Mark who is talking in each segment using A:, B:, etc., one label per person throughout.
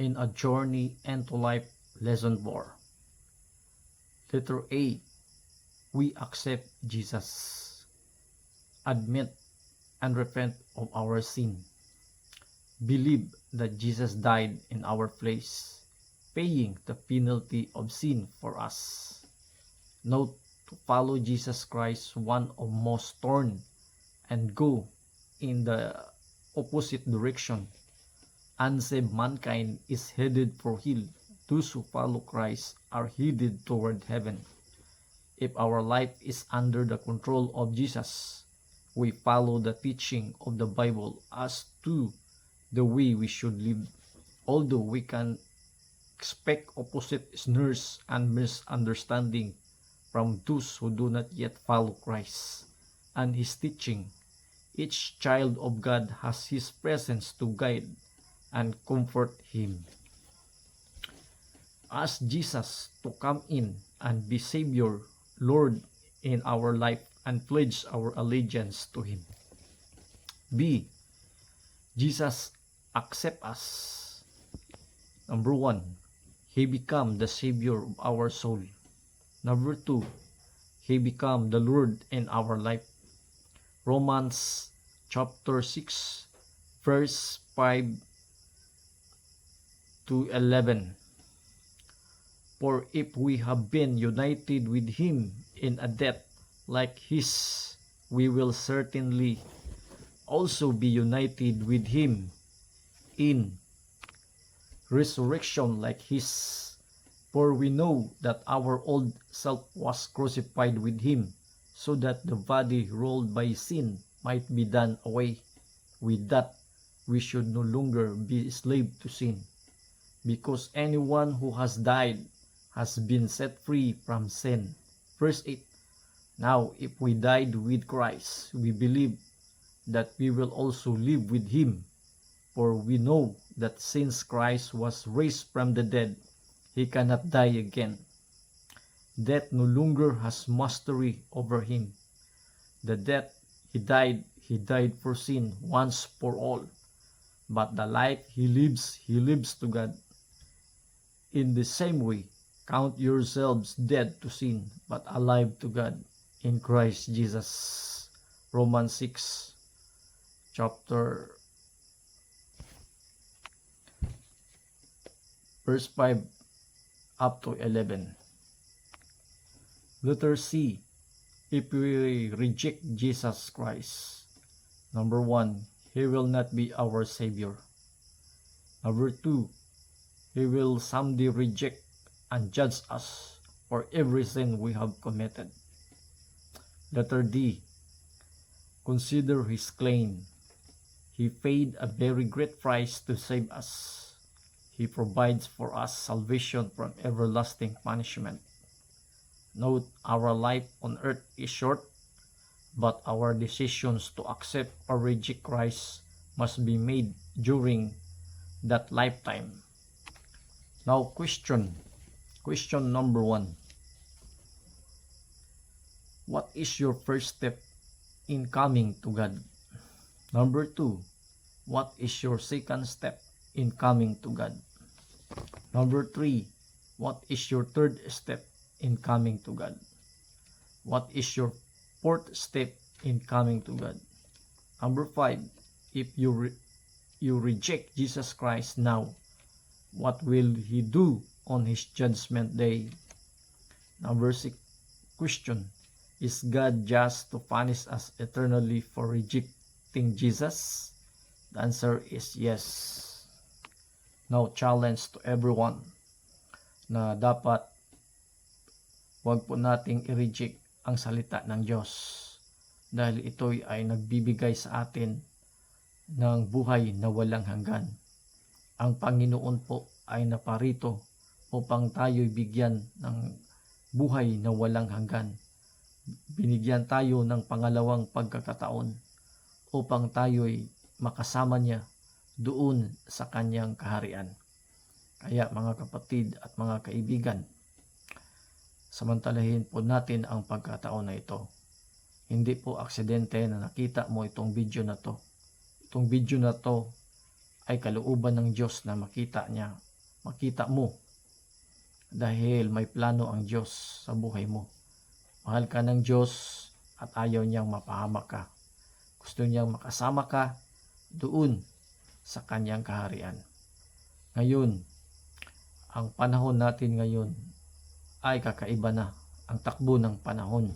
A: in a journey into life. Lesson 4. Letter A. We accept Jesus. Admit and repent of our sin. Believe that Jesus died in our place, paying the penalty of sin for us. Note, to follow Jesus Christ, one of most torn and go in the opposite direction. Unsaved mankind is headed for hell. Those who follow Christ are headed toward heaven. If our life is under the control of Jesus, we follow the teaching of the Bible as to the way we should live. Although we can expect opposite snares and misunderstanding from those who do not yet follow Christ and His teaching, each child of God has His presence to guide and comfort him. Ask Jesus to come in and be Savior, Lord in our life, and pledge our allegiance to Him. B. Jesus accept us. Number 1. He become the Savior of our soul. Number 2. He become the Lord in our life. Romans chapter 6 verse 5 to 11. For if we have been united with Him in a death like His, we will certainly also be united with Him in resurrection like His. For we know that our old self was crucified with Him, so that the body ruled by sin might be done away, with that we should no longer be slave to sin. Because anyone who has died has been set free from sin. Verse 8. Now, if we died with Christ, we believe that we will also live with Him. For we know that since Christ was raised from the dead, He cannot die again. Death no longer has mastery over Him. The death He died for sin once for all. But the life He lives to God. In the same way, count yourselves dead to sin, but alive to God in Christ Jesus. Romans 6, chapter verse 5 up to 11. Letter C. If we reject Jesus Christ, number 1, He will not be our Savior. Number 2, He will someday reject and judge us for every sin we have committed. Letter D. Consider His claim. He paid a very great price to save us. He provides for us salvation from everlasting punishment. Note, our life on earth is short, but our decisions to accept or reject Christ must be made during that lifetime. Now, question number 1. What is your first step in coming to God? Number 2. What is your second step in coming to God? Number 3. What is your third step in coming to God? What is your fourth step in coming to God? Number 5. If you reject Jesus Christ now, what will He do on His judgment day? Number 6 question. Is God just to punish us eternally for rejecting Jesus? The answer is yes. Now, challenge to everyone na dapat wag po nating i-reject ang salita ng Diyos dahil ito'y ay nagbibigay sa atin ng buhay na walang hanggan. Ang Panginoon po ay naparito upang tayo'y bigyan ng buhay na walang hanggan. Binigyan tayo ng pangalawang pagkakataon upang tayo'y makasama niya doon sa kanyang kaharian. Kaya mga kapatid at mga kaibigan, samantalahin po natin ang pagkataon na ito. Hindi po aksidente na nakita mo itong video na to. Itong video na to ay kalooban ng Diyos na makita niya makita mo, dahil may plano ang Diyos sa buhay mo. Mahal ka ng Diyos at ayaw niyang mapahamak ka. Gusto niyang makasama ka doon sa kanyang kaharian. Ngayon, ang panahon natin ngayon ay kakaiba na. Ang takbo ng panahon.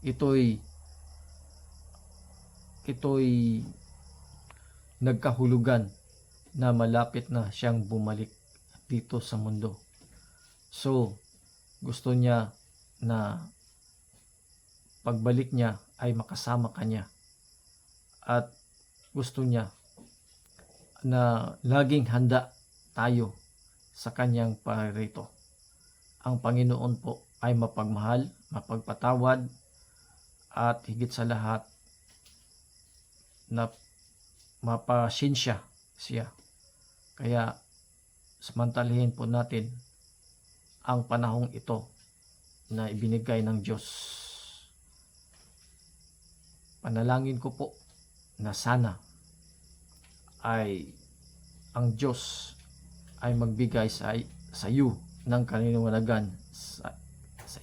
A: Ito'y nagkahulugan na malapit na siyang bumalik dito sa mundo. So, gusto niya na pagbalik niya ay makasama ka niya. At gusto niya na laging handa tayo sa kanyang paririto. Ang Panginoon po ay mapagmahal, mapagpatawad, at higit sa lahat na mapasensya siya. Kaya samantalahin po natin ang panahong ito na ibinigay ng Diyos. Panalangin ko po na sana ay ang Diyos ay magbigay sa iyo ng kalinawagan sa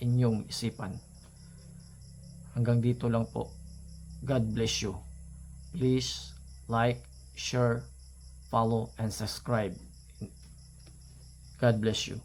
A: inyong isipan. Hanggang dito lang po. God bless you. Please like, share, follow, and subscribe. God bless you.